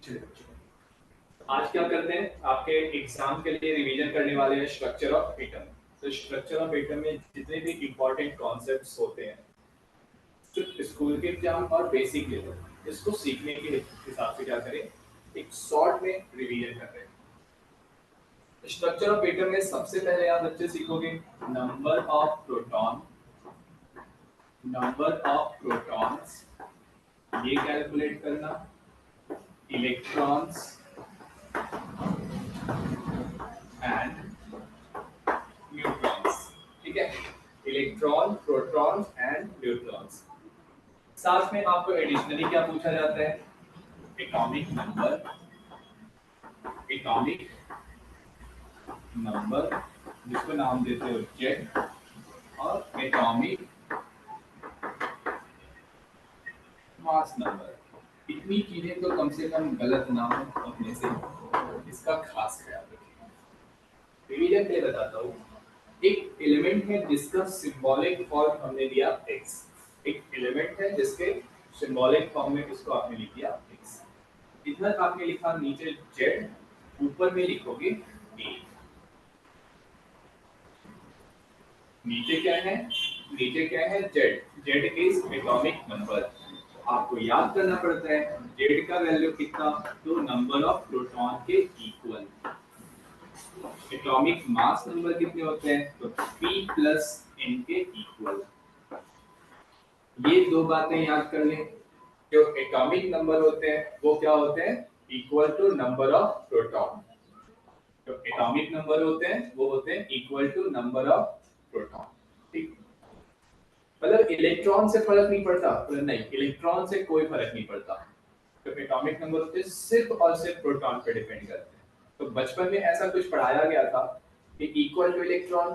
आज क्या करते हैं, आपके एग्जाम के लिए रिवीजन करने वाले हैं स्ट्रक्चर ऑफ एटम। तो स्ट्रक्चर ऑफ एटम में जितने भी इंपॉर्टेंट कॉन्सेप्ट्स होते हैं सिर्फ स्कूल के एग्जाम और बेसिक लेवल इसको सीखने के हिसाब से क्या करें, एक शॉर्ट में रिवीजन कर रहे हैं। स्ट्रक्चर ऑफ एटम में सबसे पहले आप बच्चे सीखोगे number of proton, number of protons ये कैलकुलेट करना, इलेक्ट्रॉन्स एंड न्यूट्रॉन्स। ठीक है, इलेक्ट्रॉन, प्रोटॉन्स एंड न्यूट्रॉन्स। साथ में आपको एडिशनली क्या पूछा जाता है, एटॉमिक नंबर, एटॉमिक नंबर जिसको नाम देते हो जेड, और एटॉमिक मास नंबर। इतनी चीजें तो कम से कम गलत ना हो अपने से, इसका खास ख्याल रखिएगा। रिवीजन के लिए बताता हूँ, एक एलिमेंट है जिसका सिंबॉलिक फॉर्म हमने दिया x, एक एलिमेंट है जिसके सिंबॉलिक फॉर्म में इसको आपने लिख दिया x। इधर आपने लिखा नीचे z, ऊपर में लिखोगे a। नीचे क्या है, नीचे क्या है z, z is atomic number. आपको याद करना पड़ता है z का वैल्यू कितना, तो नंबर ऑफ प्रोटॉन के इक्वल। एटॉमिक मास नंबर कितने होते हैं, तो p प्लस n के इक्वल। ये दो बातें याद कर लें। जो एटॉमिक नंबर होते हैं वो क्या होते हैं, equal to number of proton. जो एटॉमिक नंबर होते हैं वो होते हैं equal to number of proton. ठीक, मतलब इलेक्ट्रॉन से फर्क नहीं पड़ता, मतलब नहीं, इलेक्ट्रॉन से कोई फर्क नहीं पड़ता। जो एटॉमिक नंबर होते हैं सिर्फ और सिर्फ प्रोटॉन पे डिपेंड करते हैं। तो बचपन में ऐसा कुछ पढ़ाया गया था कि इक्वल टू इलेक्ट्रॉन,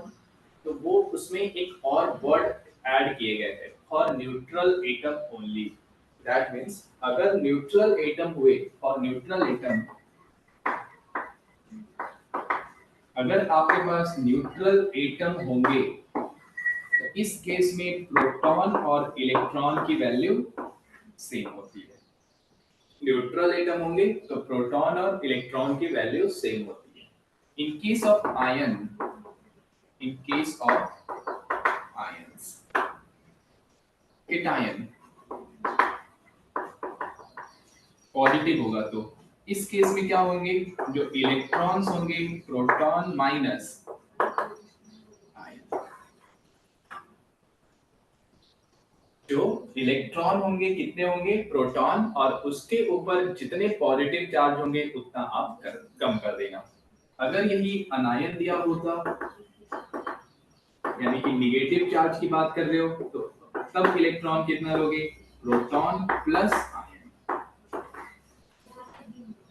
तो वो उसमें एक और वर्ड ऐड किए गए थे, for neutral atom only. That means अगर न्यूट्रल एटम हुए, और न्यूट्रल एटम, अगर आपके पास न्यूट्रल एटम होंगे तो इस केस में प्रोटॉन और इलेक्ट्रॉन की वैल्यू सेम होती है। न्यूट्रल एटम होंगे तो प्रोटॉन और इलेक्ट्रॉन की वैल्यू सेम होती है। इन case of ion, in case of ions, cation positive होगा तो इस केस में क्या होंगे, जो इलेक्ट्रॉन्स होंगे प्रोटॉन माइनस आयन, जो इलेक्ट्रॉन होंगे कितने होंगे, प्रोटॉन, और उसके ऊपर जितने पॉजिटिव चार्ज होंगे उतना आप कम कर देना। अगर यही अनायन दिया होता, यानी कि निगेटिव चार्ज की बात कर रहे हो, तो तब इलेक्ट्रॉन कितना लोगे, प्रोटॉन प्लस आयन।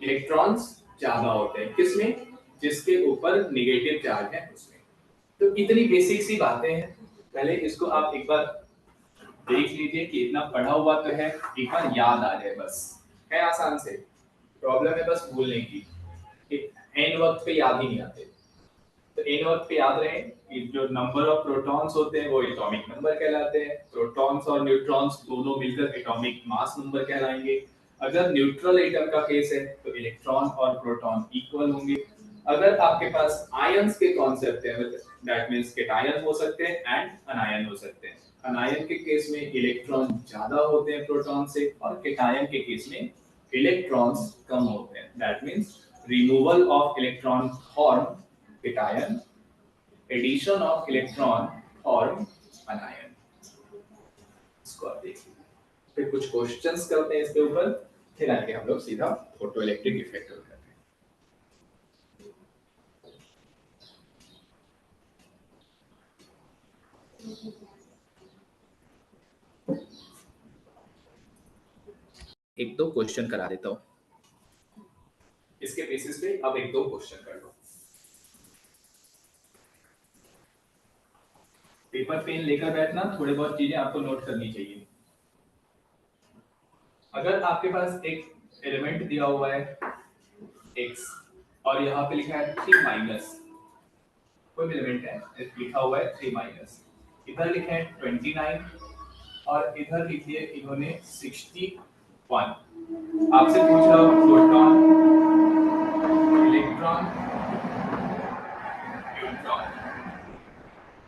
इलेक्ट्रॉन्स ज्यादा होते हैं किसमें, जिसके ऊपर निगेटिव चार्ज है उसमें। तो इतनी बेसिक सी बातें हैं, पहले इसको आप एक बार देख लीजिए कि इतना पढ़ा हुआ तो है, एक बार याद आ जाए बस, है आसान से। प्रॉब्लम है बस भूलने की, कि एन वक्त पे याद ही नहीं आते। तो एन वक्त पे याद रहे कि जो नंबर ऑफ प्रोटॉन्स होते हैं वो एटॉमिक नंबर कहलाते हैं, प्रोटॉन्स और न्यूट्रॉन्स दोनों मिलकर एटॉमिक मास नंबर कहलाएंगे। अगर न्यूट्रल एटम का केस है तो इलेक्ट्रॉन और प्रोटॉन इक्वल होंगे। अगर आपके पास आयंस के कॉन्सेप्ट है, दैट मींस केटायन हो सकते हैं एंड अनायन हो सकते हैं। अनायन के केस में इलेक्ट्रॉन ज्यादा होते हैं प्रोटॉन से, और केटायन के केस में इलेक्ट्रॉन्स कम होते हैं। That means removal of electron form cation, addition of electron form anion। इसको आप देखिए, फिर कुछ क्वेश्चंस करते हैं इसके ऊपर, फिर आगे हम लोग सीधा फोटो इलेक्ट्रिक इफेक्ट करते हैं। एक दो क्वेश्चन करा देता हूं, इसके बेसिस पे अब एक दो क्वेश्चन कर लो। पेपर पेन लेकर बैठना, थोड़ी बहुत चीजें आपको नोट करनी चाहिए। अगर आपके पास एक एलिमेंट दिया हुआ है x, और यहाँ पे लिखा है 3 माइनस, कोई एलिमेंट है लिखा हुआ है 3 माइनस, इधर लिखा है 29, और इधर लिखिए इन्होंने 61। आपसे पूछ रहा हूँ proton, electron, neutron,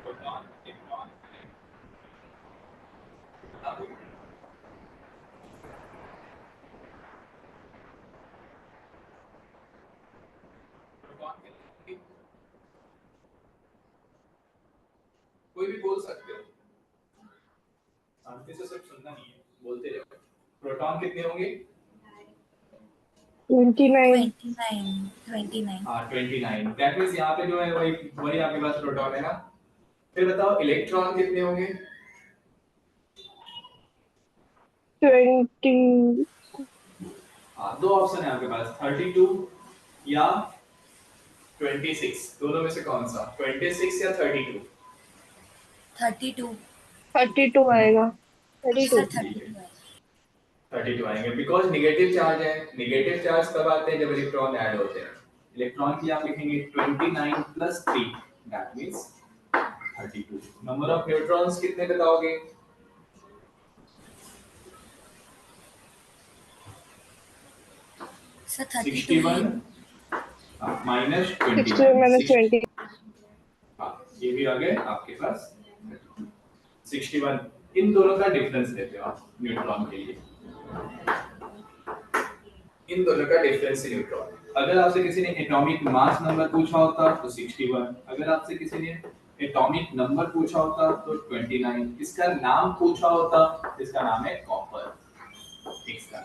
proton, electron, proton कितने, कोई भी बोल सकते हो, शांति से सिर्फ सुनना नहीं है, बोलते रहो। प्रोटॉन कितने होंगे? 29 हाँ 29। दैट मींस यहाँ पे जो है वही वही आपके पास प्रोटॉन है ना। फिर बताओ इलेक्ट्रॉन कितने होंगे? 20 हाँ दो ऑप्शन है आपके पास, 32 या 26, दोनों में से कौन सा? 26 या 32? 32 आएगा। 32 32 आएंगे बिकॉज निगेटिव चार्ज है। निगेटिव चार्ज कब आते हैं? जब इलेक्ट्रॉन ऐड होते हैं। इलेक्ट्रॉन की आप लिखेंगे 29 plus 3, that means 32। Number of neutrons कितने बताओगे? Sir 61 minus 60 minus 21। 20 हाँ ये भी आ गए आपके पास 61। इन दोनों का डिफरेंस लेते हो आप न्यूट्रॉन के लिए, इन दोनों का डिफरेंस है न्यूट्रॉन। अगर आपसे किसी ने एटॉमिक मास नंबर पूछा होता तो 61, अगर आपसे किसी ने एटॉमिक नंबर पूछा होता तो 29, इसका नाम पूछा होता, इसका नाम है कॉपर। इसका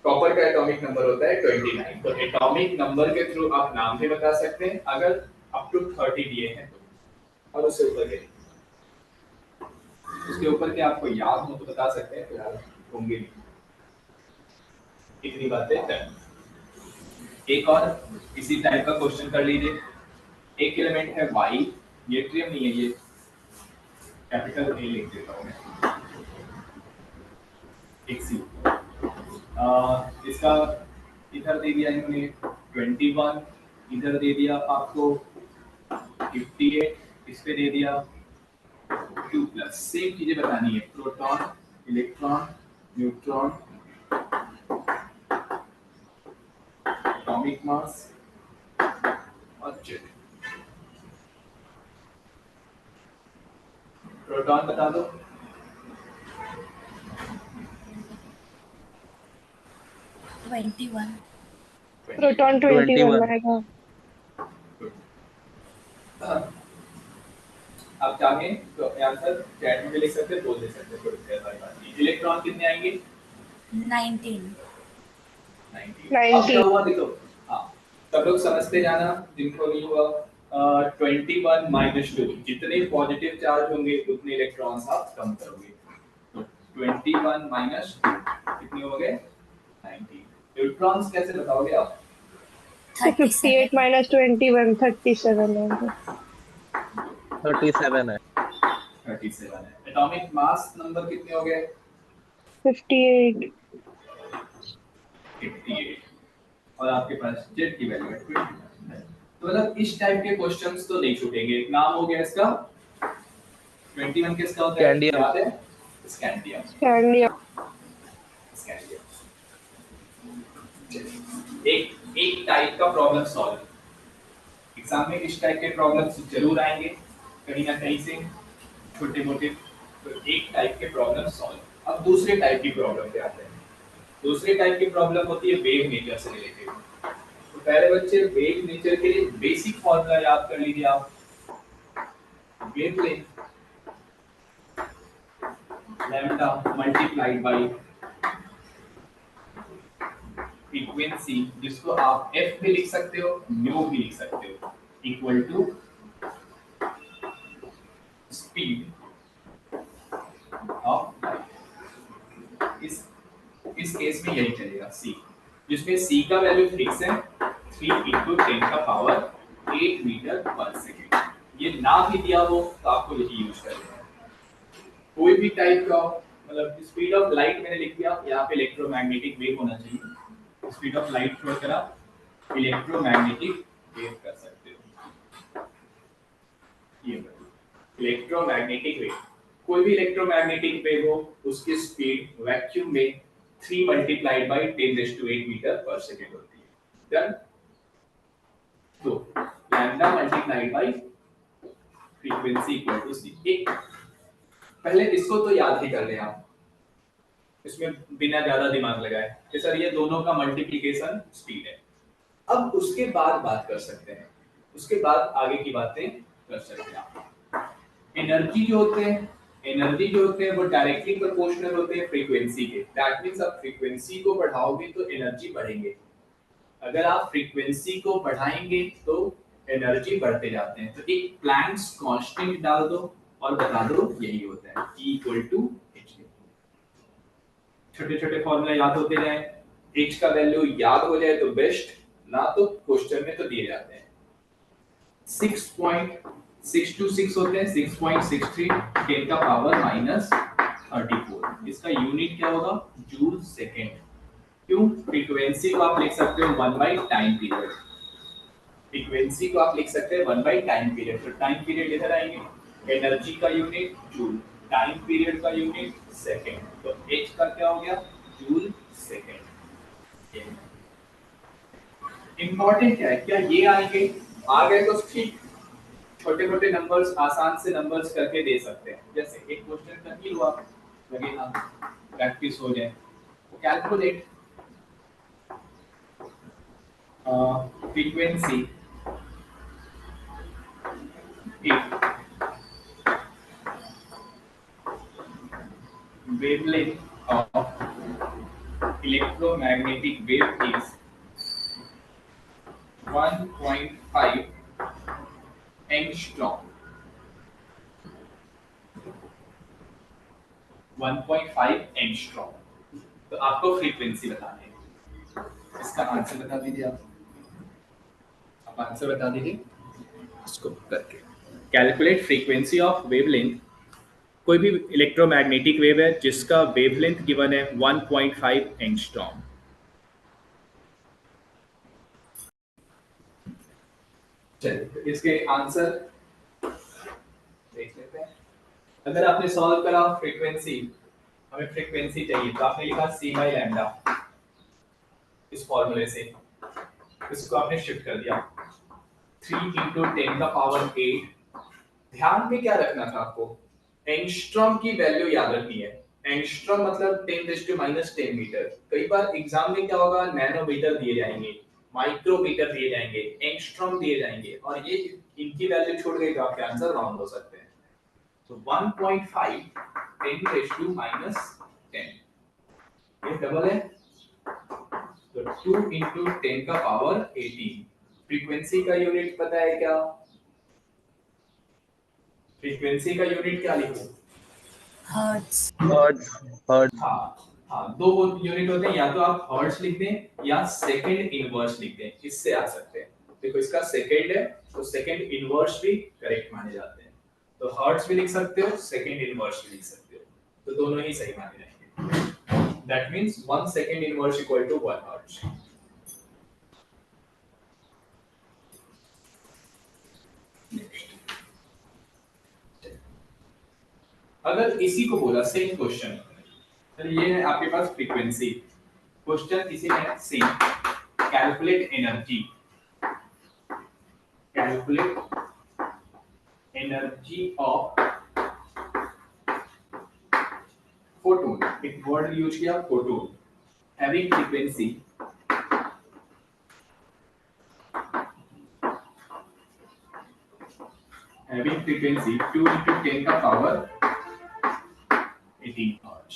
कॉपर का एटॉमिक नंबर होता है 29। तो एटॉमिक नंबर के थ्रू आप नाम भी बता सकते हैं अगर अप टू 30 दिए हैं तो, और उससे ऊपर के उसके ऊपर के आपको याद हो तो बता सकते हैं, फिलहाल होंगे नहीं। इतनी बातें कर। एक और इसी टाइप का क्वेश्चन कर लीजिए। एक एलिमेंट है वाई, ये ट्रियम नहीं है, ये कैपिटल ए लिख देता हूं मैं, एक सी। इसका इधर दे दिया इन्होंने 21, इधर दे दिया आपको 58, इस पे दे दिया 2+। सेम चीजें बतानी है, proton, electron, neutron, atomic mass और जेट। प्रोटॉन बता दो। प्रोटॉन 21 आएगा। आप चाहें तो आंसर चैट में भी लिख सकते हैं, बोल दे सकते हैं, कोई ऐसी बात नहीं। इलेक्ट्रॉन कितने आएंगे? 19। 19। अब क्या हुआ देखो, हाँ सब लोग समझते जाना, जिनको नहीं हुआ। 21 माइनस 2, जितने पॉजिटिव चार्ज होंगे उतने इलेक्ट्रॉन्स आप कम करोगे। तो 21 माइनस 2 कितने हो गए? 19। न्यूट्रॉन्स कैसे बताओगे आप? 58 minus 21 37 आएगा। 37 है। 37 है। एटॉमिक मास नंबर कितने हो गए? 58 58। और आपके पास जेड की वैल्यू है 20। तो मतलब इस टाइप के क्वेश्चंस तो नहीं छूटेंगे। नाम हो गया इसका 21 किसका होता है? स्कैंडियम। याद है? स्कैंडियम। Scandium scandium. एक एक टाइप का प्रॉब्लम सॉल्व। एग्जाम में इस टाइप के प्रॉब्लम्स जरूर आएंगे कहीं ना कहीं से, छोटे मोटे। तो एक टाइप के प्रॉब्लम सॉल्व। अब दूसरे टाइप की प्रॉब्लम पे आते हैं। दूसरे टाइप की प्रॉब्लम होती है वेव नेचर से रिलेटेड। तो पहले बच्चे वेव नेचर के लिए बेसिक फॉर्मूला याद कर लीजिए आप। Wavelength lambda multiplied by frequency, जिसको आप f भी लिख सकते हो, म्यू भी लिख सकते हो, equal to speed of light. इस केस में यही चलेगा c, जिसमें c का वैल्यू फिक्स है 3 × 10⁸ मीटर पर सेकेंड। ये ना भी दिया हो तो आपको यही यूज करना है। कोई भी टाइप का, मतलब स्पीड ऑफ लाइट मैंने लिख दिया, यहाँ पे इलेक्ट्रोमैग्नेटिक वेव होना चाहिए। स्पीड ऑफ लाइट छोड़कर आप इलेक्ट्रोमैग्नेटिक वेव कर सकते हो। ये इलेक्ट्रोमैग्नेटिक वेव, कोई भी इलेक्ट्रोमैग्नेटिक वेव हो, उसकी स्पीड वैक्यूम में 3 multiplied by 10⁸ metre per second होती है। डन। तो lambda multiplied by frequency equal to C. पहले इसको तो याद ही कर लें आप, इसमें बिना ज्यादा दिमाग लगाए कि सर ये दोनों का मल्टीप्लिकेशन स्पीड है। अब उसके बाद बात कर सकते हैं, उसके बाद आगे की बातें कर सकते हैं आप। एनर्जी जो होते हैं, एनर्जी जो होते हैं वो डायरेक्टली प्रोपोर्शनल होते हैं फ्रीक्वेंसी के। दैट मींस आप फ्रीक्वेंसी को बढ़ाओगे तो एनर्जी बढ़ेंगे, अगर आप फ्रीक्वेंसी को बढ़ाएंगे तो एनर्जी बढ़ते जाते हैं। तो एक प्लैंक्स कांस्टेंट डाल दो और बता दो यही होता है, E = h। छोटे छोटे फॉर्मूला याद होते जाए, h का वैल्यू याद हो जाए तो बेस्ट, ना तो क्वेश्चन में तो दिए जाते हैं। 6.626 होते हैं, 6.63 10 का पावर -34। इसका यूनिट क्या होगा? Joule second. क्यों? फ्रीक्वेंसी को आप लिख सकते हो 1 बाई टाइम पीरियड, फ्रीक्वेंसी को आप लिख सकते हैं 1 बाई टाइम पीरियड। तो टाइम पीरियड इधर आएंगे, एनर्जी का यूनिट जूल, टाइम पीरियड का यूनिट सेकेंड, तो h का क्या हो गया? Joule second. इंपॉर्टेंट क्या है, क्या ये आएंगे? आ गए तो ठीक, छोटे मोटे नंबर्स आसान से नंबर्स करके दे सकते हैं। जैसे एक क्वेश्चन कर ही लो आप, लगे हाँ प्रैक्टिस हो जाए। Calculate frequency wavelength of electromagnetic wave is 1.5 angstrom। 1.5 angstrom. तो आपको फ्रीक्वेंसी बतानी है, इसका आंसर बता दीजिए आप आंसर बता दीजिए इसको करके। कैलकुलेट फ्रीक्वेंसी ऑफ वेवलेंथ, कोई भी इलेक्ट्रोमैग्नेटिक वेव है जिसका वेवलेंथ गिवन है 1.5 एंगस्ट्रॉम। चलिए तो इसके आंसर देख लेते हैं। अगर आपने सॉल्व करा फ्रीक्वेंसी, हमें फ्रीक्वेंसी चाहिए तो आपने लिखा c बाई लैम्डा, इस फॉर्मूले से इसको आपने शिफ्ट कर दिया 3 × 10 का पावर 8। ध्यान में क्या रखना था आपको? एंगस्ट्रॉम की वैल्यू याद रखनी है। एंगस्ट्रॉम मतलब 10⁻10 मीटर। कई बार एग्जाम में क्या होगा, नैनोमीटर दिए जाएंगे, माइक्रोमीटर दिए जाएंगे, एंगस्ट्रॉम दिए जाएंगे, और ये इनकी वैल्यू छूट गई तो आपके आंसर रॉन्ग हो सकते हैं। तो 1.5 10⁻10 ये डबल है, तो 2 × 10 का पावर 18। फ्रीक्वेंसी का यूनिट पता है क्या? फ्रीक्वेंसी का यूनिट क्या लिखूं? हर्ट्ज। हाँ दो यूनिट होते हैं, या तो आप हर्ट्ज लिख दें या सेकंड इनवर्स लिख दें, इससे आ सकते हैं। देखो इसका सेकंड है तो सेकंड इनवर्स भी करेक्ट माने जाते हैं, तो हर्ट्ज भी लिख सकते हो, सेकंड इनवर्स भी लिख सकते हो, तो दोनों ही सही माने जाएंगे। That means 1 second inverse equal to 1 hertz. अगर इसी को बोला सेम क्वेश्चन, तो ये है आपके पास फ्रीक्वेंसी, क्वेश्चन इसी है same, calculate energy, calculate energy of photon, एक वर्ड यूज किया photon, having frequency having frequency 2 × 10 का पावर 18 हर्ट्ज।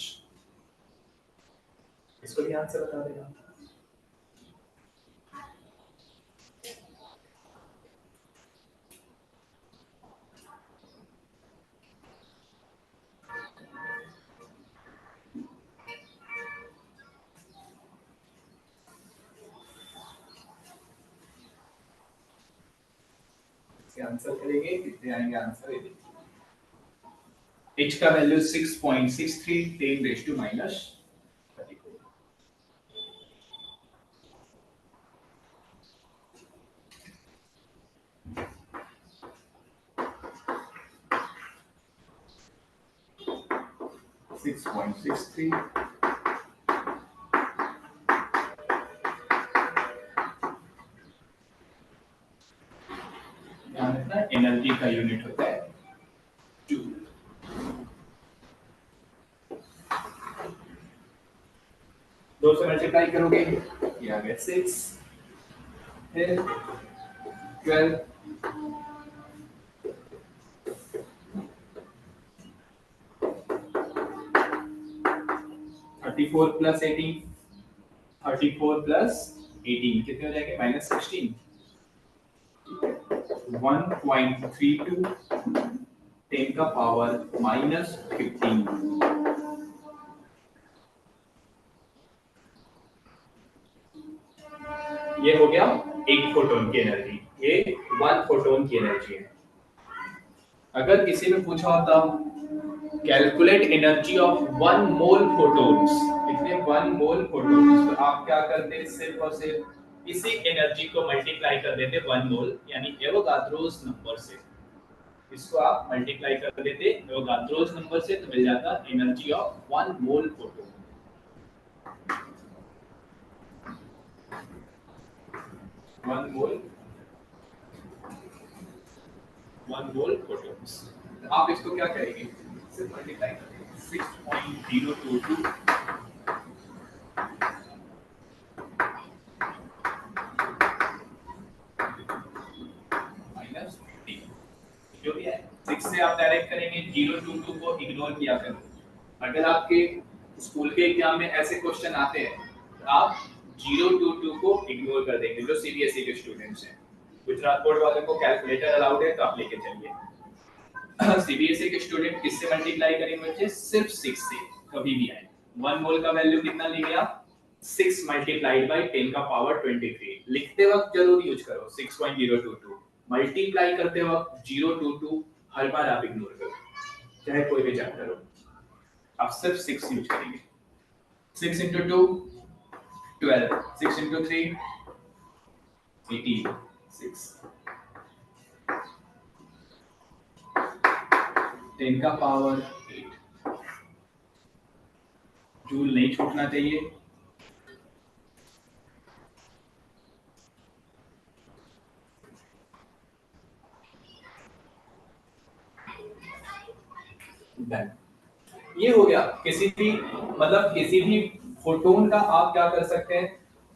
इसको भी आंसर बता देगा। इसके आंसर करेंगे, कितने आएंगे आंसर ये देखिए। h का वैल्यू 6.63 10⁻−34। 6.63 2 से मल्टीप्लाई करोगे ये आ गया 6, फिर 12, 34 प्लस 18, 34 प्लस 18 कितने हो जाएंगे -16, 1.32 10 का पावर -15। ये हो गया एक फोटोन की एनर्जी, ये 1 फोटोन की एनर्जी है। अगर किसी ने पूछा होता calculate energy of 1 mole photons, कितने 1 मोल फोटोन्स, तो आप क्या करते सिर्फ और सिर्फ इसी एनर्जी को मल्टीप्लाई कर देते 1 मोल यानी एवोगाड्रोस नंबर से, इसको आप मल्टीप्लाई कर देते एवोगाड्रोस नंबर से तो मिल जाता energy of 1 mole photon. 1 mole photons, आप इसको क्या करेंगे सिर्फ मल्टीप्लाई करेंगे 6.022 माइनस 3 जो भी है 6 से आप डायरेक्ट करेंगे, 022 को इग्नोर किया करो। अगर आपके स्कूल के एग्जाम में ऐसे क्वेश्चन आते हैं तो आप 022 को इग्नोर कर देंगे जो सीबीएसई के स्टूडेंट्स हैं। गुजरात बोर्ड वालों को कैलकुलेटर अलाउड है तो आप लेके चलिए। सीबीएसई के स्टूडेंट किससे मल्टीप्लाई करेंगे बच्चे, सिर्फ 6 से, कभी भी आए। 1 मोल का वैल्यू कितना लेंगे आप, 6 मल्टीप्लाइड बाय 10 का पावर 23। लिखते वक्त जरूर यूज करो 6.022, मल्टीप्लाई करते वक्त 022 हर बार आप इग्नोर करो, चाहे कोई भी चैप्टर हो, आप सिर्फ 6 यूज करेंगे। 6 into 2 12, 6 into 3 18, 6 10 का पावर 8। जूल नहीं छूटना चाहिए। डन। ये हो गया किसी भी मतलब किसी भी फोटोन का आप क्या कर सकते हैं,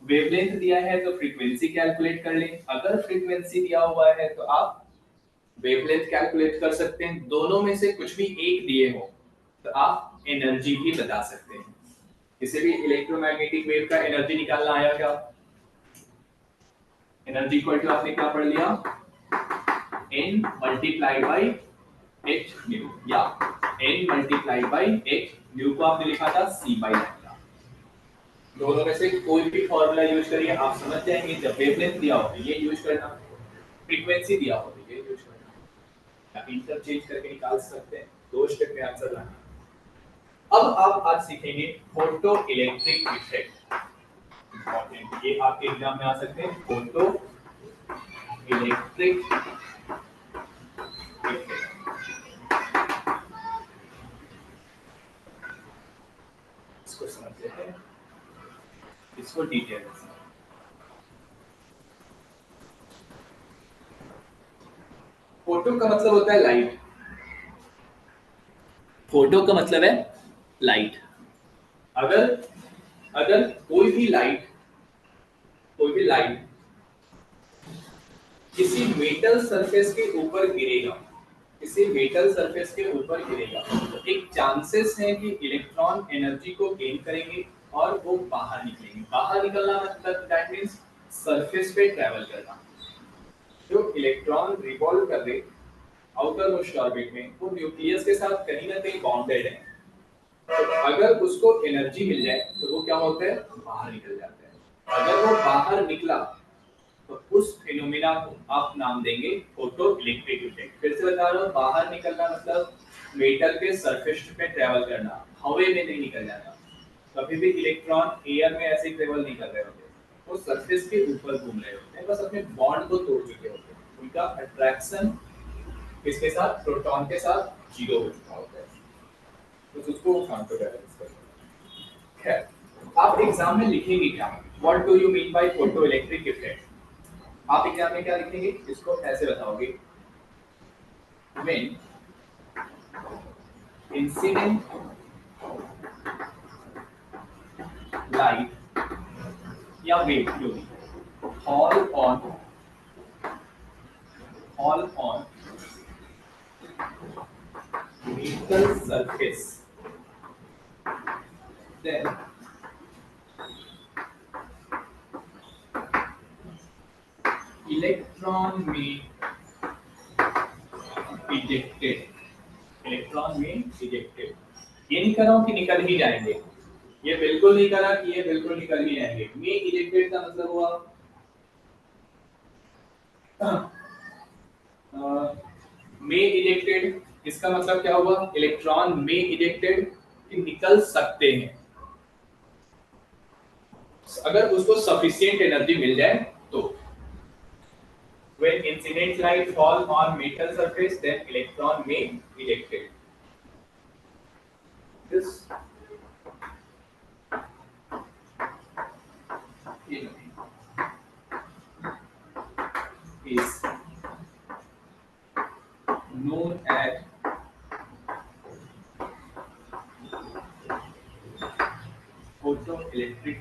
वेवलेंथ दिया है तो फ्रीक्वेंसी कैलकुलेट कर लें, अगर फ्रीक्वेंसी दिया हुआ है तो आप वेवलेंथ कैलकुलेट कर सकते हैं, दोनों में से कुछ भी एक दिए हो तो आप एनर्जी भी बता सकते हैं। किसी भी इलेक्ट्रोमैग्नेटिक वेव का एनर्जी निकालना आया क्या, एनर्जी इक्वल टू आपने क्या पढ़ लिया, n multiplied by h new, या n multiplied by h new को आपने लिखा था c बाय लैम्डा। दोनों में से कोई भी फार्मूला यूज करिए, आप समझ जाएंगे। जब वेवलेंथ दिया हो तो ये यूज करना, फ्रीक्वेंसी दिया हो तो ये यूज करना, आप इंटरचेंज करके निकाल सकते हैं, 2 स्टेप में आंसर लाना। अब आप आज सीखेंगे फोटो इलेक्ट्रिक इफेक्ट, इंपॉर्टेंट, ये आपके एग्जाम में आ सकते हैं, फोटो इलेक्ट्रिक इफेक्ट। इसको समझते हैं, इसको डिटेल में समझते हैं। फोटो का मतलब होता है लाइट, फोटो का मतलब है लाइट। अगर कोई भी लाइट किसी मेटल सरफेस के ऊपर गिरेगा, किसी मेटल सरफेस के ऊपर गिरेगा तो एक चांसेस है कि इलेक्ट्रॉन एनर्जी को गेन करेंगे और वो बाहर निकलेंगे। बाहर निकलना मतलब दैट मींस सरफेस पे ट्रैवल करना। जो इलेक्ट्रॉन रिवॉल्व कर रहे आउटर मोस्ट ऑर्बिट में, वो न्यूक्लियस के साथ कहीं ना कहीं बाउंडेड है, तो अगर उसको एनर्जी मिल जाए तो वो क्या होता है, बाहर निकल जाता है। अगर वो बाहर निकला तो उस फिनोमेना को आप नाम देंगे फोटो इलेक्ट्रिक इफेक्ट। फिर से बता रहा हूँ, बाहर निकलना मतलब मेटल के सरफेस पे ट्रैवल करना, हवा में नहीं निकल जाना। कभी भी इलेक्ट्रॉन एयर में ऐसे ट्रैवल नहीं कर रहे होते, वो सरफेस के ऊपर घूम रहे होते हैं, बस अपने बॉन्ड को तोड़ चुके होते हैं, उनका अट्रैक्शन किसके साथ, प्रोटॉन के साथ जीरो हो चुका होता है, तो उसको काउंटर बैलेंस करना। खैर, आप एग्जाम में लिखेंगे क्या, what do you mean by photo electric effect. आप एग्जाम में क्या लिखेंगे, इसको ऐसे बताओगे, व्हेन इंसिडेंट लाइट या वेट जो भी, fall on metal surface, then electron में ejected, इलेक्ट्रॉन में ejected, ये नहीं कर रहा हूँ कि निकल ही जाएंगे, ये बिल्कुल नहीं करा कि ये बिल्कुल निकल ही जाएंगे। में ejected का मतलब हुआ में ejected, इसका मतलब क्या हुआ, इलेक्ट्रॉन में ejected कि निकल सकते हैं, अगर उसको सफिशिएंट एनर्जी मिल जाए तो। When incident light fall on metal surface, then electron may ejected. This is known as photoelectric.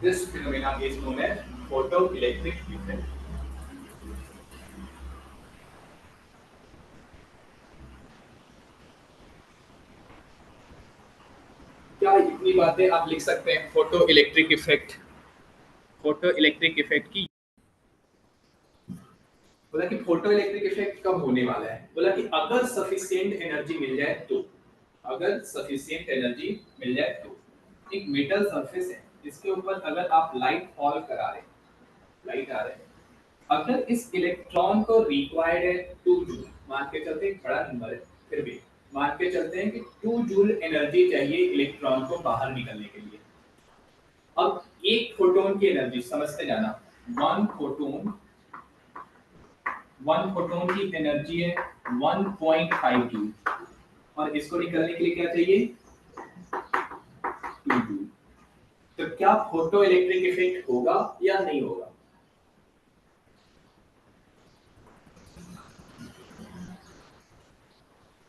This phenomena is known as photoelectric effect. क्या इतनी बातें आप लिख सकते हैं photo electric effect, photo electric effect की। बोला कि फोटो इलेक्ट्रिक इफेक्ट कब होने वाला है, बोला कि अगर सफिशिएंट एनर्जी मिल जाए तो, अगर सफिशिएंट एनर्जी मिल जाए तो। एक मेटल सरफेस है जिसके ऊपर अगर आप लाइट फॉल करा रहे, लाइट आ रहे हैं, अगर इस इलेक्ट्रॉन को रिक्वायर्ड है 2 जूल, मान के चलते हैं बड़ा नंबर है, फिर भी मान के चलते हैं कि 2 जूल एनर्जी चाहिए इलेक्ट्रॉन को बाहर निकलने के लिए। अब एक फोटोन की एनर्जी समझते जाना, वन फोटोन की एनर्जी है 1.5 जूल, और इसको निकलने के लिए क्या चाहिए 2 जूल। तो क्या फोटो इलेक्ट्रिक इफेक्ट होगा या नहीं होगा?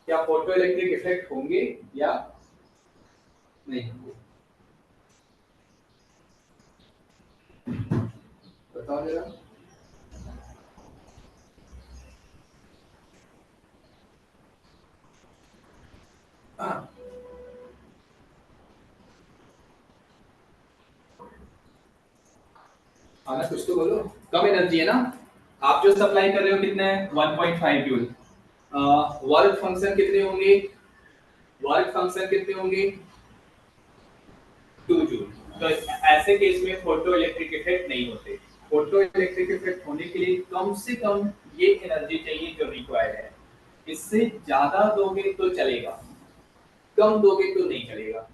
क्या फोटो इलेक्ट्रिक इफेक्ट होंगे या नहीं होंगे? बताओ जरा। आना कुछ तो बोलो। कम एनर्जी है ना, आप जो सप्लाई कर रहे हो कितना है 1.5 जूल। वर्क फंक्शन कितने होंगे, वर्क फंक्शन कितने होंगे 2 जूल। तो ऐसे केस में फोटो इलेक्ट्रिक इफेक्ट नहीं होते। फोटो इलेक्ट्रिक इफेक्ट होने के लिए कम से कम ये एनर्जी चाहिए जो रिक्वायर्ड है, इससे ज्यादा दोगे तो चलेगा, कम दोगे तो नहीं चलेगा।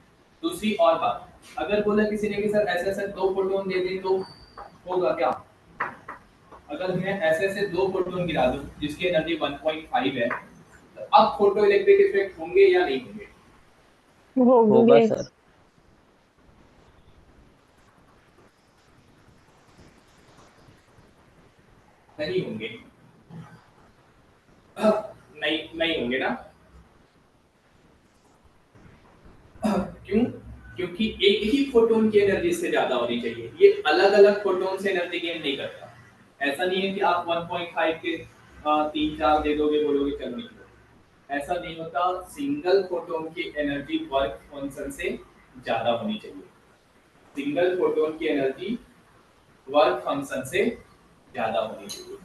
दूसरी और बात, अगर बोला किसी ने कि सर ऐसे ऐसे 2 फोटोन दे दें तो होगा क्या? अगर मैं ऐसे ऐसे 2 फोटोन गिरा दूं जिसकी एनर्जी 1.5 है, तो अब फोटो इलेक्ट्रिक इफेक्ट होंगे या नहीं होंगे? होंगे सर। नहीं होंगे, नहीं होंगे ना। क्यों? क्योंकि एक ही फोटोन की एनर्जी से ज्यादा होनी चाहिए, ये अलग अलग फोटोन से एनर्जी गेन नहीं करता। ऐसा नहीं है कि आप 1.5 के 3-4 दे दोगे, बोलोगे चलो नहीं दो, ऐसा नहीं होता। सिंगल फोटोन की एनर्जी वर्क फंक्शन से ज्यादा होनी चाहिए, सिंगल फोटोन की एनर्जी वर्क फंक्शन से ज्यादा होनी चाहिए।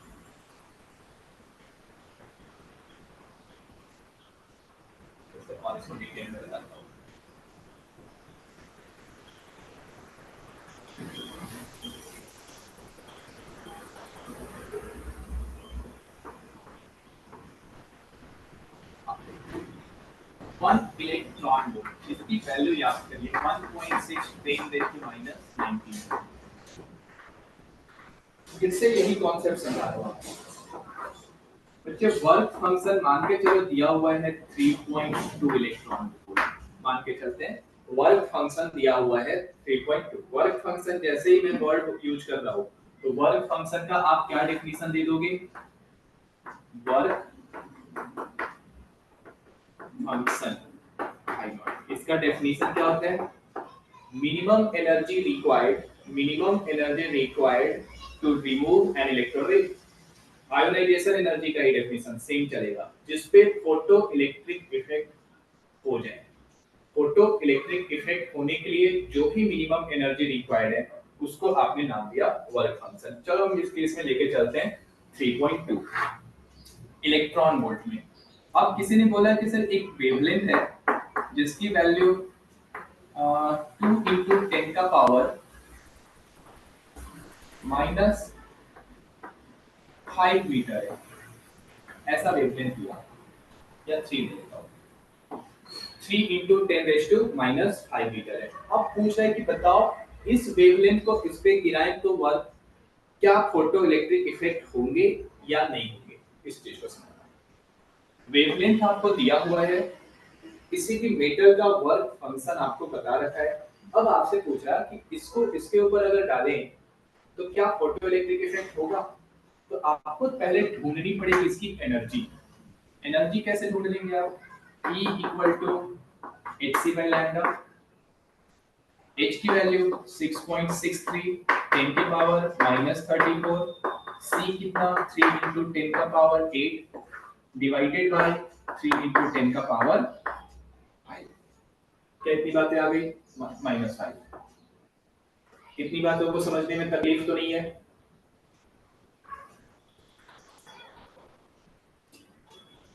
और इसको डिटेल में बताता हूँ। वन इलेक्ट्रॉन वोल्ट, इसकी वैल्यू याद करिए 1.6 10⁻⁹। किससे यही कॉन्सेप्ट समझा रहा हूँ बच्चे। वर्क फंक्शन मान के चलो दिया हुआ है 3.2 इलेक्ट्रॉन वोल्ट, मान के चलते हैं वर्क फंक्शन दिया हुआ है 3.2। वर्क फंक्शन जैसे ही मैं वर्ड यूज कर रहा हूँ तो वर्क फंक्शन का आप क्या डेफिनेशन दे दोगे, वर्क फंक्शन। इसका डेफिनेशन क्या होता है, minimum energy required to remove an electron ray. Ionization energy का ही डेफिनेशन सेम चलेगा, जिसपे फोटो इलेक्ट्रिक इफेक्ट हो जाए। फोटो इलेक्ट्रिक इफेक्ट होने के लिए जो भी मिनिमम एनर्जी रिक्वायर्ड है उसको आपने नाम दिया वर्क फंक्शन। चलो हम इस केस में लेके चलते हैं 3.2 इलेक्ट्रॉन वोल्ट में। अब किसी ने बोला कि सर एक वेवलेंथ है जिसकी वैल्यू 2 into 10 का पावर -5 मीटर है, ऐसा वेवलेंथ लिया, या 3 लेता हूं, 3 into 10 raised to -5 मीटर है। अब पूछ रहा है कि बताओ इस वेवलेंथ को इस पे गिराएं तो वर्क क्या फोटो इलेक्ट्रिक इफेक्ट होंगे या नहीं होंगे, इस चीज को समझना। वेवलेंथ आपको दिया हुआ है, किसी भी मेटल का वर्क फंक्शन आपको बता रखा है। अब आपसे पूछ रहा है कि इसको इसके ऊपर अगर डालें तो क्या फोटो इलेक्ट्रिक इफेक्ट होगा। तो आपको पहले ढूंढनी पड़ेगी इसकी एनर्जी। एनर्जी कैसे ढूंढ लेंगे आप, E equal to hc by lambda. h की वैल्यू 6.63 10 की पावर -34, c कितना 3 into 10 का पावर 8 डिवाइडेड बाय 3 into 10 का पावर 5। कितनी बातें आ गई, -5। इतनी बातों को समझने में तकलीफ तो नहीं है।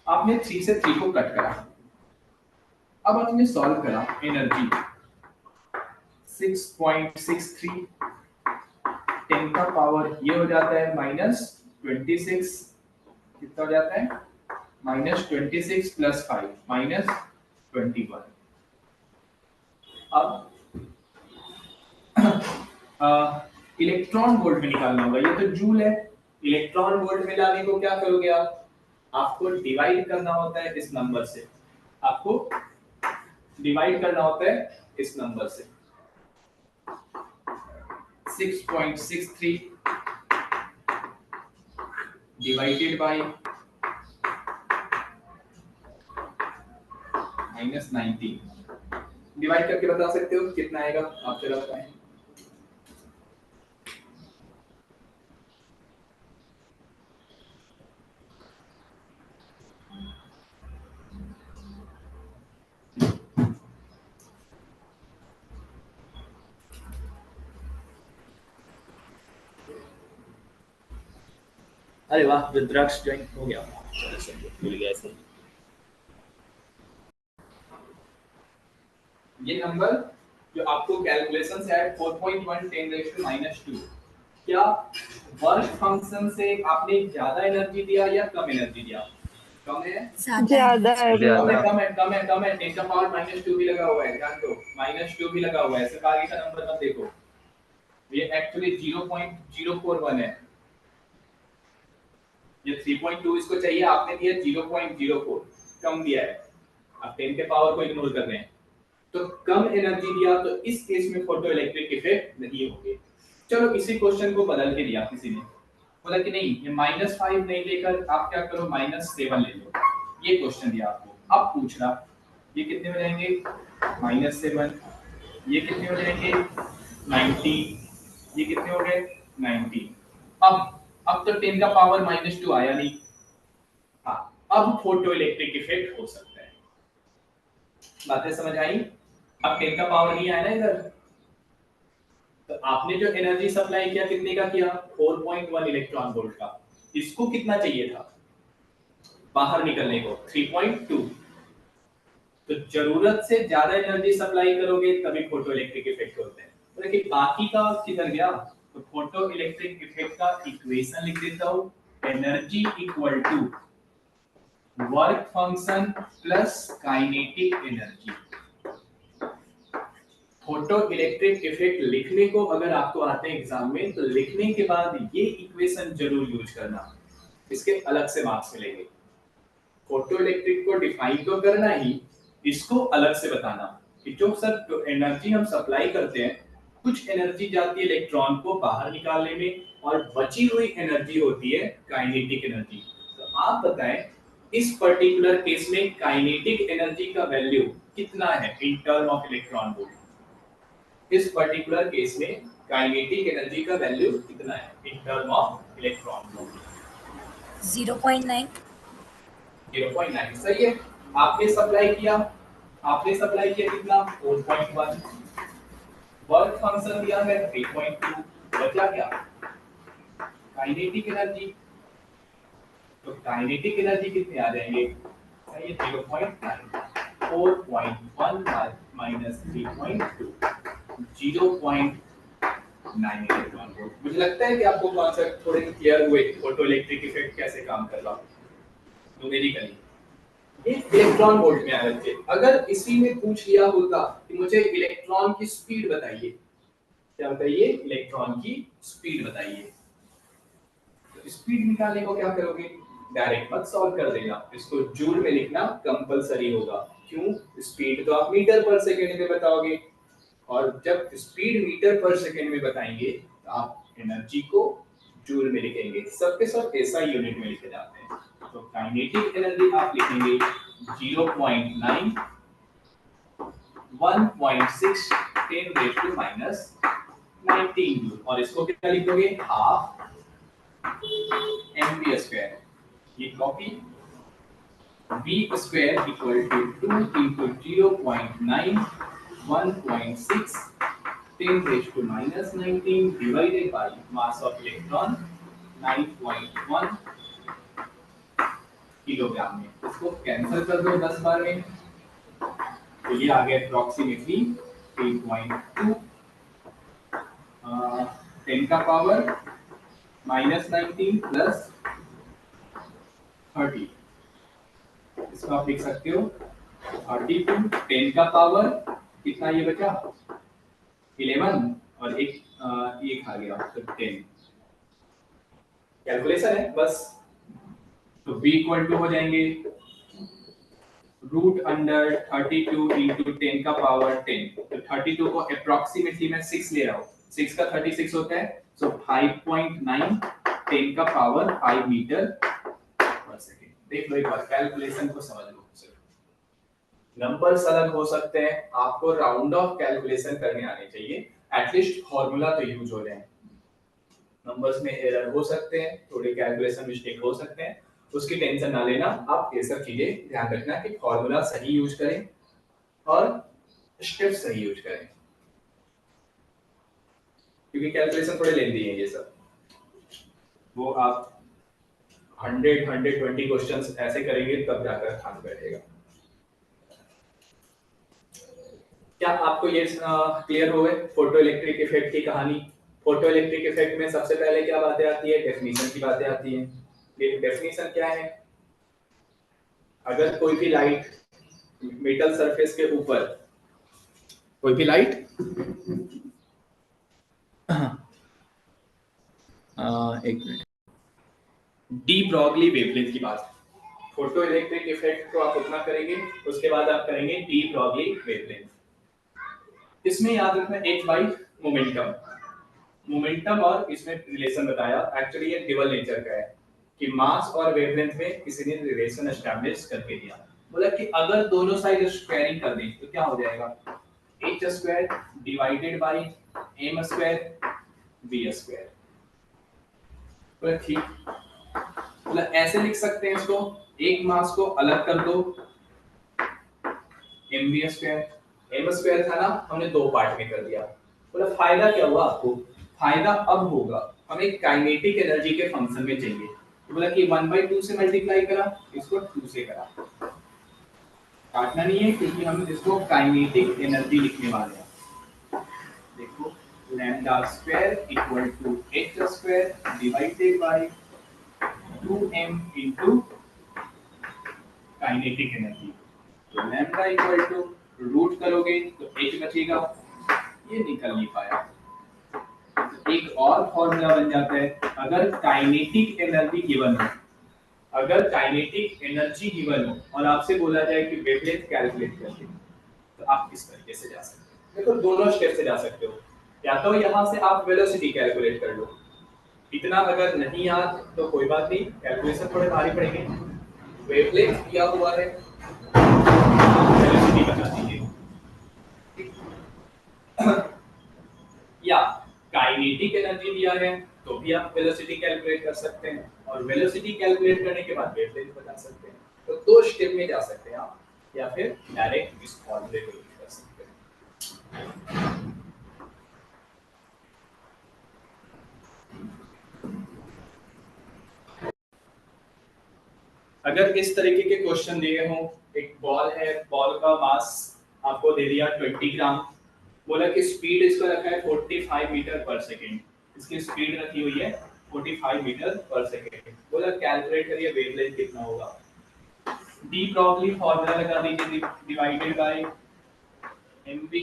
आपने 3 से 3 को कट करा, अब आपने सॉल्व करा, एनर्जी 6.63 10 का पावर ये हो जाता है -26, कितना हो जाता है -26 प्लस 5 -21। अब इलेक्ट्रॉन वोल्ट में निकालना होगा, ये तो जूल है। इलेक्ट्रॉन वोल्ट में लाने को क्या करोगे आप, आपको डिवाइड करना होता है इस नंबर से, आपको डिवाइड करना होता है इस नंबर से। 6.63 डिवाइडेड बाय -19, डिवाइड करके बता सकते हो कितना आएगा, आप जरा बताएं। अरे वाह, रुद्राक्ष ज्वाइन हो गया, चलो सब मिल गया ऐसे। ये नंबर जो आपको कैलकुलेशन से आया 4.1 10 raised to -2, क्या वर्क फंक्शन से आपने ज्यादा एनर्जी दिया या कम एनर्जी दिया, कम है ज्यादा है। कम है 10 का पावर -2 भी लगा हुआ है, ध्यान दो -2 भी लगा हुआ है, सिर्फ आगे का नंबर मत देखो, ये एक्चुअली 0.041 है, ये 3.2 इसको चाहिए, आपने दिया 0.04, कम दिया है। आप 10 के पावर को इग्नोर कर रहे हैं, तो कम एनर्जी दिया तो इस केस में फोटो इलेक्ट्रिक इफेक्ट नहीं होंगे। चलो इसी क्वेश्चन को बदल के दिया किसी ने, बोला कि नहीं ये -5 नहीं लेकर आप क्या करो -7 ले लो, ये क्वेश्चन दिया आपको। अब पूछ रहा ये कितने हो जाएंगे -7, ये कितने हो जाएंगे 90, ये कितने हो गए 90। अब तो 10 का पावर -2 आया नहीं, हाँ अब फोटो इलेक्ट्रिक इफेक्ट हो सकता है। बातें समझ आई। अब 10 का पावर नहीं आया ना इधर, तो आपने जो एनर्जी सप्लाई किया कितने का किया 4.1 इलेक्ट्रॉन वोल्ट का, इसको कितना चाहिए था बाहर निकलने को 3.2, तो जरूरत से ज्यादा एनर्जी सप्लाई करोगे तभी फोटो इलेक्ट्रिक इफेक्ट होते हैं। तो देखिए बाकी का किधर गया, तो फोटो इलेक्ट्रिक इफेक्ट का इक्वेशन लिख देता हूं, energy equal to work function plus kinetic energy. Photoelectric effect लिखने को अगर आपको आते हैं एग्जाम में तो लिखने के बाद ये इक्वेशन जरूर यूज करना, इसके अलग से मार्क्स मिलेंगे। फोटो इलेक्ट्रिक को डिफाइन तो करना ही, इसको अलग से बताना कि जो सर एनर्जी हम सप्लाई करते हैं, कुछ एनर्जी जाती है इलेक्ट्रॉन को बाहर निकालने में और बची हुई एनर्जी होती है काइनेटिक एनर्जी। तो आप बताएं इस पर्टिकुलर केस में काइनेटिक एनर्जी का वैल्यू कितना है in term of electron volt. इस पर्टिकुलर केस में काइनेटिक एनर्जी का वैल्यू कितना है इन टर्म ऑफ इलेक्ट्रॉन? 0.9. 0.9 सही है। आपने सप्लाई किया कितना 4.1, वर्क फंक्शन दिया है 3.2, बचा क्या काइनेटिक एनर्जी। तो काइनेटिक एनर्जी कितने आ जाएंगे ये 0.9, 4.1 माइनस 3.2, 0.9 इलेक्ट्रॉन वोल्ट। मुझे लगता है कि आपको कॉन्सेप्ट थोड़े क्लियर हुए फोटो इलेक्ट्रिक इफेक्ट कैसे काम कर रहा है न्यूमेरिकली। ये इलेक्ट्रॉन वोल्ट में आ रहे थे। अगर इसी में पूछ लिया होता कि मुझे इलेक्ट्रॉन की स्पीड बताइए, क्या बताइए इलेक्ट्रॉन की स्पीड बताइए, तो स्पीड निकालने को क्या करोगे डायरेक्ट मत सॉल्व कर देना, इसको जूल में लिखना कंपलसरी होगा। क्यों? स्पीड तो आप मीटर पर सेकंड में बताओगे, और जब स्पीड मीटर पर सेकंड में बताएंगे तो आप एनर्जी को जूल में लिखेंगे। सब के सब ऐसा यूनिट में लिखे जाते हैं। तो काइनेटिक एनर्जी आप लिखेंगे 0.9, 1.6 10 रेज़ टू माइनस 19 जूल, और इसको क्या लिखोगे हाफ mv स्क्वायर। ये copy v square equal to 2 into 0.9 1.6 10 raised to minus 19 divided by mass of electron 9.1 kilogram में। इसको कैंसिल कर दो 10 बार में, तो ये आ गया अप्रोक्सीमेटली 3.2 10 का पावर माइनस 19 प्लस 30। इसको आप लिख सकते हो 32 10 का पावर कितना ये बचा 11 और एक ये खा गया तो 10। कैलकुलेशन है बस। तो b इक्वल टू हो जाएंगे रूट अंडर 32 इंटू 10 का पावर 10। तो 32 को अप्रोक्सीमेटली मैं 6 ले रहा हूँ, 6 का 36 होता है, सो 5.9 10 का पावर 5 मीटर पर सेकेंड। देख लो एक बार कैलकुलेशन को समझ लो। नंबर्स अलग हो सकते हैं, आपको राउंड ऑफ कैलकुलेशन करने आने चाहिए, एटलीस्ट फॉर्मूला तो यूज हो जाए। नंबर्स में एरर हो सकते हैं, थोड़े कैलकुलेशन मिस्टेक हो सकते हैं, उसकी टेंशन ना लेना। आप ये सब चीजें ध्यान रखना कि फॉर्मूला सही यूज करें और स्टेप सही यूज करें, क्योंकि कैलकुलेशन थोड़े लेंदी है ये सब। वो आप 100-120 क्वेश्चंस ऐसे करेंगे तब जाकर ध्यान बैठेगा। क्या आपको ये क्लियर हो गए फोटो इलेक्ट्रिक इफेक्ट की कहानी? फोटो इलेक्ट्रिक इफेक्ट में सबसे पहले क्या बातें आती है, डेफिनेशन की बातें आती हैं। ये डेफिनेशन क्या है? अगर कोई भी लाइट मेटल सरफेस के ऊपर, कोई भी लाइट एक मिनट, डी ब्रॉगली वेवलेंथ की बात, फोटो इलेक्ट्रिक इफेक्ट को आप उतना करेंगे, उसके बाद आप करेंगे डी ब्रॉगली वेवलेंथ। इसमें याद रखना h बाई मोमेंटम और इसमें रिलेशन बताया। एक्चुअली ये डबल नेचर का है कि मास और वेवलेंथ में किसी ने रिलेशन एस्टैब्लिश करके दिया, बोला कि अगर दोनों साइड स्क्वायरिंग कर दें तो क्या हो जाएगा h square divided bye m square v square. बोला ठीक, बोला ऐसे लिख सकते हैं इसको, एक मास को अलग कर दो mv स्क्वायर, m स्क्वायर था ना हमने दो पार्ट में कर दिया। बोला फायदा क्या हुआ आपको? फायदा अब होगा, हमें काइनेटिक एनर्जी के फंक्शन में चाहिए, तो बोला कि 1/2 से मल्टीप्लाई करा, इसको 2 से करा, काटना नहीं है क्योंकि हम इसको काइनेटिक एनर्जी लिखने वाले हैं। देखो lambda square equal to h square divided by 2m into kinetic energy. तो लैम्डा इक्वल टू रूट करोगे तो h बचेगा, ये निकल नहीं पाया। एक और फॉर्मूला बन जाता है, अगर काइनेटिक एनर्जी गिवन हो, अगर काइनेटिक एनर्जी गिवन हो और आपसे बोला जाए कि वेवलेंथ कैलकुलेट करके, तो आप इस तरीके से जा सकते हो। देखो दोनों स्टेप से जा सकते हो, या तो यहाँ से आप वेलोसिटी कैलकुलेट कर लो, इतना अगर नहीं याद तो कोई बात नहीं, कैलकुलेशन थोड़े भारी पड़ेंगे। वेवलेंथ दिया हुआ है, वेलोसिटी बता दीजिए। काइनेटिक एनर्जी दिया है तो भी आप वेलोसिटी कैलकुलेट कर सकते हैं, और वेलोसिटी कैलकुलेट करने के बाद वेवलेंथ बता सकते हैं। तो दो स्टेप में जा सकते हैं आप, या फिर डायरेक्ट इस फॉर्मूले को यूज कर सकते हैं। अगर इस तरीके के क्वेश्चन दिए हों, एक बॉल है, बॉल का मास आपको दे दिया 20 ग्राम, बोला कि स्पीड इसका रखा है 45 मीटर पर सेकेंड, इसकी स्पीड रखी हुई है 45 मीटर पर सेकेंड, बोला कैलकुलेट करिए वेवलेंथ कितना होगा। डी ब्रॉगली फॉर्मूला लगा दीजिए, divided by mv,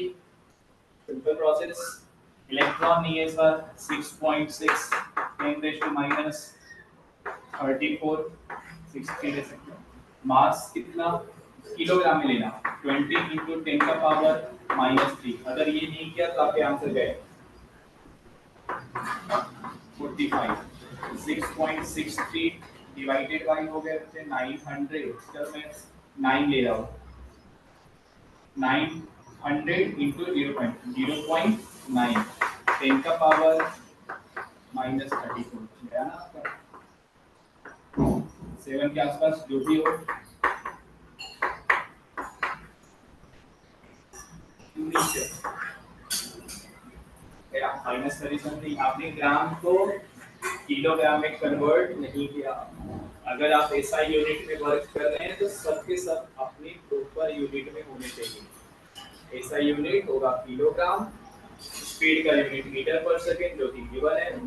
simple process. Electron नहीं है इस बार, 6.6 10⁻34 60 ले सकते हैं। मास कितना किलोग्राम में लेना, 20 × 10⁻³ अगर ये नहीं किया तो आपके आंसर गए 45। 6.63 डिवाइडेड बाय हो गया 900, चलो मैं 9 ले रहा हूँ, 900 × 0.09 10⁻34 गया ना आपका 7 के आसपास जो भी हो। माइनस 30 आपने ग्राम को किलोग्राम में कन्वर्ट नहीं किया। अगर आप एसआई यूनिट में वर्क कर रहे हैं तो सबके सब अपनी प्रॉपर यूनिट में होने चाहिए। एसआई यूनिट होगा किलोग्राम, स्पीड का यूनिट मीटर पर सेकेंड जो कि गिवन है,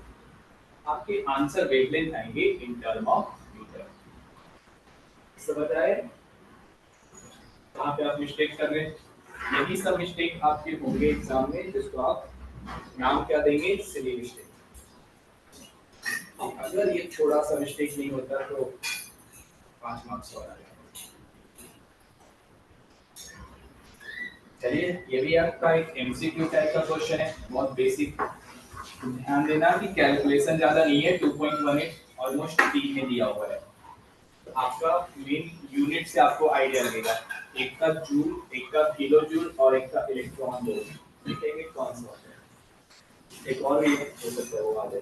आपके आंसर वेवलेंथ आएंगे इन टर्म ऑफ मीटर। समझ आए? कहाँ पे आप मिस्टेक कर रहे हैं? यही सब मिस्टेक आपके होंगे एग्जाम में, जिसको आप नाम क्या देंगे, सिली मिस्टेक। अगर ये थोड़ा सा मिस्टेक नहीं होता तो 5 मार्क्स और आ जाएंगे। चलिए, ये भी आपका एक एमसीक्यू टाइप का क्वेश्चन है, बहुत बेसिक। ध्यान देना कि कैलकुलेशन ज्यादा नहीं है, 2.18 ऑलमोस्ट 3 में दिया हुआ है। तो आपका मेन यूनिट से आपको आइडिया लगेगा, एक का जूल, एक का किलो जूल और एक का इलेक्ट्रॉन वोल्ट, देखेंगे कौन सा होता है। एक और भी हो सकता है वो आ जाए।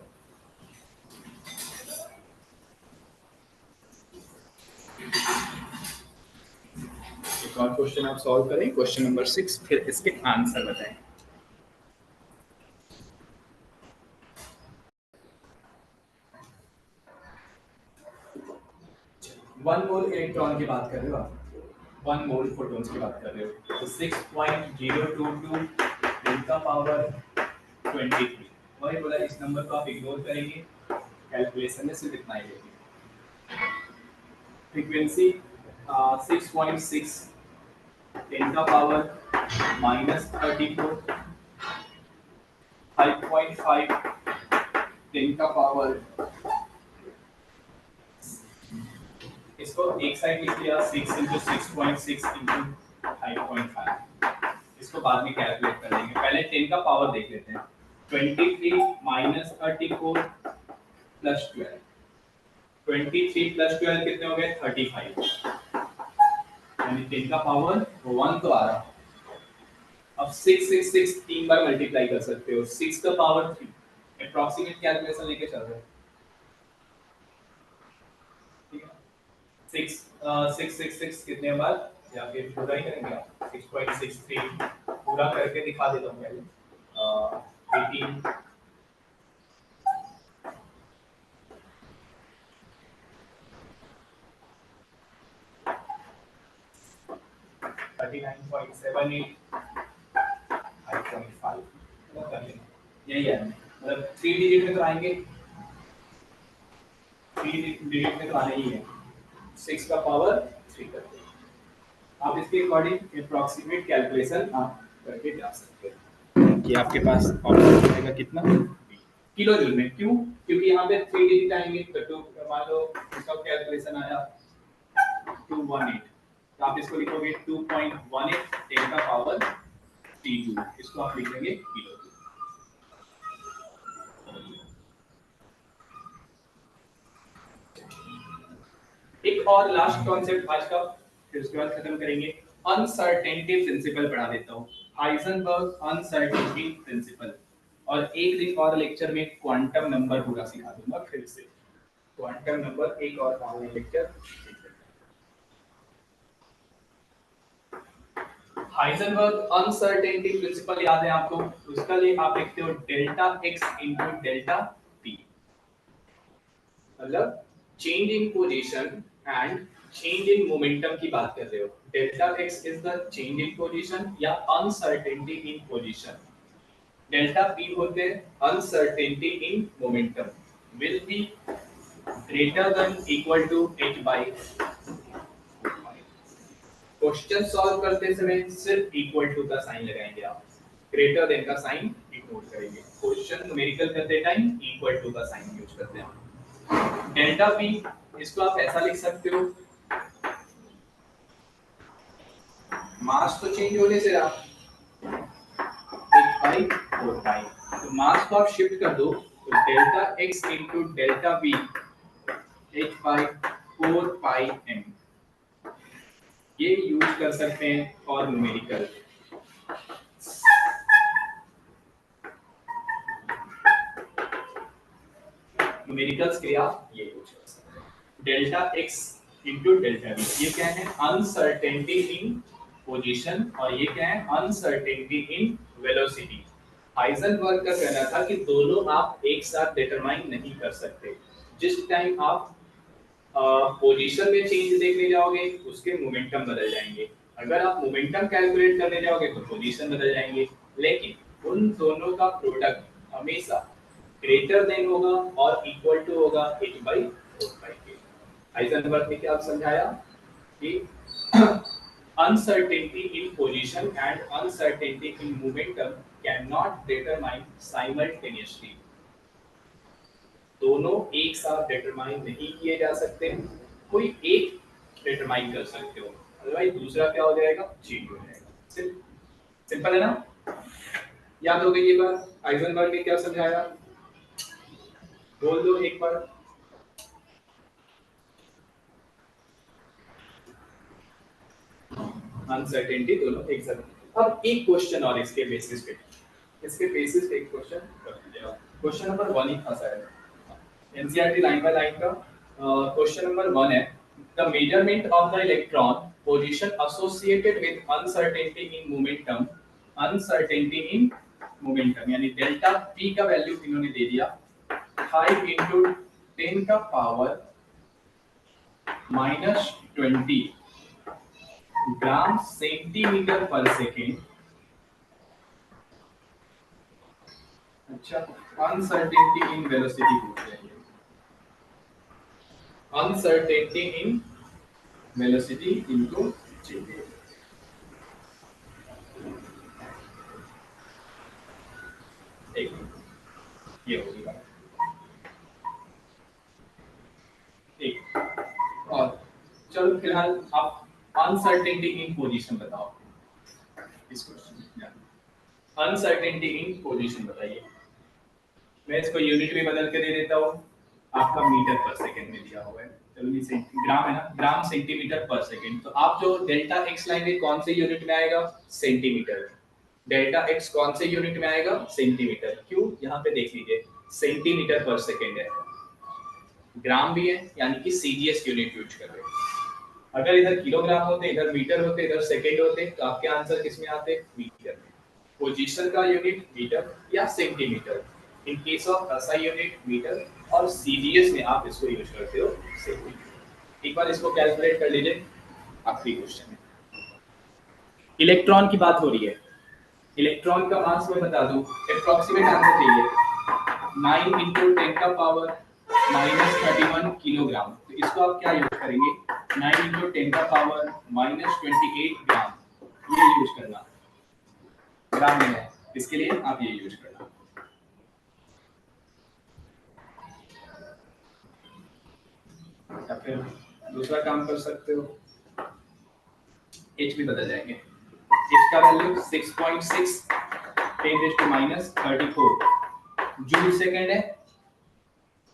एक और क्वेश्चन आप सॉल्व करें, क्वेश्चन नंबर 6, फिर इसके आंसर बताएं। वन मोल इलेक्ट्रॉन की बात कर रहे हो आप, 1 मोल फोटॉन्स की बात कर रहे हो, तो 6.022 10⁻23। वही बोला, इस नंबर को आप इग्नोर करेंगे, कैलकुलेशन में सिर्फ इतना ही लेंगे। फ्रीक्वेंसी 6.6 10⁻34, 5.5 10⁻, इसको एक साइड लिख लिया 6 × 6.6 × 5.5, इसको बाद में कैलकुलेट कर लेंगे। पहले 10 का पावर देख लेते हैं। 23 - 34 + 12, 23 + 12 कितने हो गए, 35, यानी 10 का पावर 1 तो आ रहा। अब 6 6 6 3 बार मल्टीप्लाई कर सकते हो, 6 का पावर 3, अप्रॉक्सीमेट कैलकुलेशन लेके चल रहे हैं। 6 कितने बार, या फिर पूरा ही करेंगे आप, 6.63 पूरा करके दिखा देता हूँ पहले। 18 39.78 5.5 कर लेंगे, यही है। मतलब 3 डिजिट में तो आएंगे, 3 डिजिट में तो आने ही है। 6 का पावर 3 करते हैं। आप इसके अकॉर्डिंग अप्रॉक्सीमेट कैलकुलेशन आप करके जा सकते हैं कि आपके पास ऑप्शन रहेगा कितना, किलो जूल में। क्यों? क्योंकि यहाँ पे 3 डिजिट आएंगे, तो मान लो इसका कैलकुलेशन आया 218, तो आप इसको लिखोगे 2.18 10 का पावर 3 जूल, इसको आप लिखेंगे किलो जूल। एक और लास्ट कॉन्सेप्ट आज का, फिर उसके बाद खत्म करेंगे। अनसर्टेनिटी प्रिंसिपल पढ़ा देता हूँ, हाइजेनबर्ग अनसर्टेनिटी प्रिंसिपल। और एक दिन और लेक्चर में क्वांटम नंबर पूरा सिखा दूंगा फिर से। क्वांटम नंबर एक और online lecture. Heisenberg uncertainty principle याद है आपको? उसका लिए आप लिखते हो delta x into delta p, मतलब change in position and change in momentum की बात कर रहे हो। Delta x is the change in position या uncertainty in position, delta p होते हैं uncertainty in momentum, will be greater than equal to h by। Question solve करते समय सिर्फ इक्वल टू का साइन लगाएंगे आप, ग्रेटर देन का साइन इग्नोर करेंगे। क्वेश्चन न्यूमेरिकल करते टाइम इक्वल टू का साइन यूज करते हैं। डेल्टा पी इसको आप ऐसा लिख सकते हो, मास तो चेंज होने से रहा h by 4 pi, तो मास को आप शिफ्ट कर दो तो delta x into delta v h by 4 pi m, ये यूज कर सकते हैं। और न्यूमेरिकल न्यूमेरिकल्स के लिए आप ये यूज कर सकते हैं, delta x into delta v। ये क्या है? अनसर्टेनिटी इन पोजीशन, और ये क्या है? Uncertainty in velocity. हाइजेनबर्ग का कहना था कि दोनों आप एक साथ डिटरमाइन नहीं कर सकते। जिस टाइम आप पोजीशन में चेंज देखने जाओगे उसके मोमेंटम बदल जाएंगे, अगर आप मोमेंटम कैलकुलेट करने जाओगे तो पोजीशन बदल जाएंगे, लेकिन उन दोनों का प्रोडक्ट हमेशा ग्रेटर देन होगा और इक्वल टू होगा h by 4 pi के। हाइजेनबर्ग ने क्या समझाया कि uncertainty in position and uncertainty in momentum cannot determine simultaneously, दोनों एक साथ डिटरमाइन नहीं किए जा सकते, कोई एक डिटरमाइन कर सकते हो, अदरवाइज दूसरा क्या हो जाएगा? चेंज हो जाएगा। सिंपल है ना? याद हो गई ये बात? हाइजेनबर्ग ने क्या समझाया? बोल दो एक बार। अनसर्टेनिटी दोनों एक साथ। अब एक क्वेश्चन और इसके बेसिस पे एक क्वेश्चन कर लीजिए। क्वेश्चन नंबर 1 ही था शायद, एनसीईआरटी लाइन बाय लाइन का क्वेश्चन नंबर 1 है, the measurement of the electron position associated with uncertainty in momentum, uncertainty in momentum यानी डेल्टा p का वैल्यू इन्होंने दे दिया 5 into 10 का पावर -20 ग्राम सेंटीमीटर पर सेकेंड। अच्छा, अनसर्टेनिटी इन वेलोसिटी पूछ रहे हैं, अनसर्टेनिटी इन वेलोसिटी इनको चाहिए। एक ये होगी बात। एक और चलो फिलहाल आप अनसर्टेनिटी इन पोजीशन बताओ। इस क्वेश्चन में अनसर्टेनिटी इन पोजीशन बताइए। मैं इसको यूनिट में बदल के दे देता हूँ, आपका मीटर पर सेकंड में दिया हुआ है, चलो ये ग्राम है ना, ग्राम सेंटीमीटर पर सेकंड। तो आप जो डेल्टा x लाएंगे कौन से यूनिट में आएगा? सेंटीमीटर। डेल्टा x कौन से यूनिट में आएगा? सेंटीमीटर। क्यों? यहाँ पे देख लीजिए सेंटीमीटर पर सेकंड है, ग्राम भी है, यानी कि सीजीएस यूनिट यूज कर रहे हैं। अगर इधर किलोग्राम होते, इधर मीटर होते, इधर सेकंड होते, तो आपके आंसर किस में आते? मीटर में। पोजीशन का यूनिट मीटर या centimetre, in case of SI unit metre, और सीजीएस में आप इसको यूज करते हो सेंटीमीटर। एक बार इसको कैलकुलेट कर लीजिए। आखिरी क्वेश्चन है, इलेक्ट्रॉन की बात हो रही है। इलेक्ट्रॉन का मास मैं बता दूं, एप्रोक्सीमेट आंसर चाहिए 9 into 10 का पावर -31 किलोग्राम। तो इसको आप क्या यूज करेंगे? 9 into 10 का पावर -28 ग्राम, ये यूज करना। ग्राम में है, इसके लिए आप ये यूज करना। या फिर दूसरा काम कर सकते हो, h भी बदल जाएंगे। h का वैल्यू 6.6 10⁻34 जूल सेकंड है।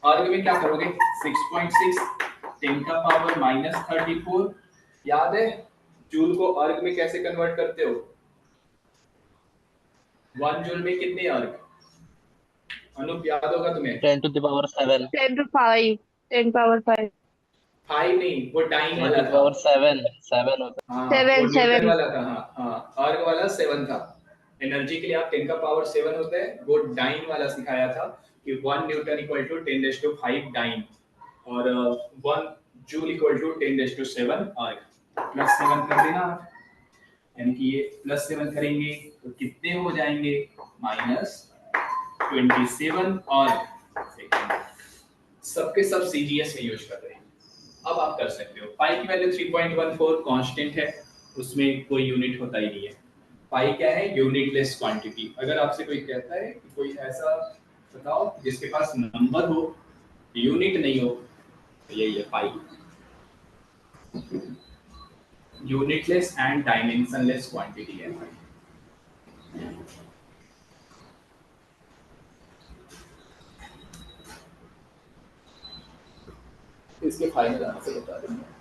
और में क्या करोगे? 6.6 10 का पावर -34, याद है जूल को अर्ग में कैसे कन्वर्ट करते हो? 1 जूल में कितने अर्ग? अनुप याद होगा तुम्हें? 10 to the power 7, 10 to 5, 10 power 5, 5 नहीं, वो डाइन 10 वाला to the था। power 7 होता हाँ, 7, वो न्यूटन 7, वाला था। हाँ हाँ, अर्ग वाला 7 था। एनर्जी के लिए आप 10 का पावर 7 होता है, वो डाइन वाला सिखाया था कि 1 न्यूटन इक्वल टू 10⁵ डाइन और 1 जूल इक्वल टू 10⁵7 अर्ग। प्लस 7 कर देना आप, यानी कि ये प्लस 7 करेंगे तो कितने हो जाएंगे? -27 और सबके सब सीजीएस में यूज कर रहे हैं। अब आप कर सकते हो। पाई की वैल्यू 3.14 कांस्टेंट है, उसमें कोई यूनिट होता ही नहीं है। पाई क्या है? Unitless quantity. अगर आपसे कोई कहता है कि कोई ऐसा बताओ जिसके पास नंबर हो, यूनिट नहीं हो, तो यही है पाई। यूनिटलेस एंड डायमेंशनलेस क्वांटिटी है पाई। इसके फाइनल आंसर बता देंगे।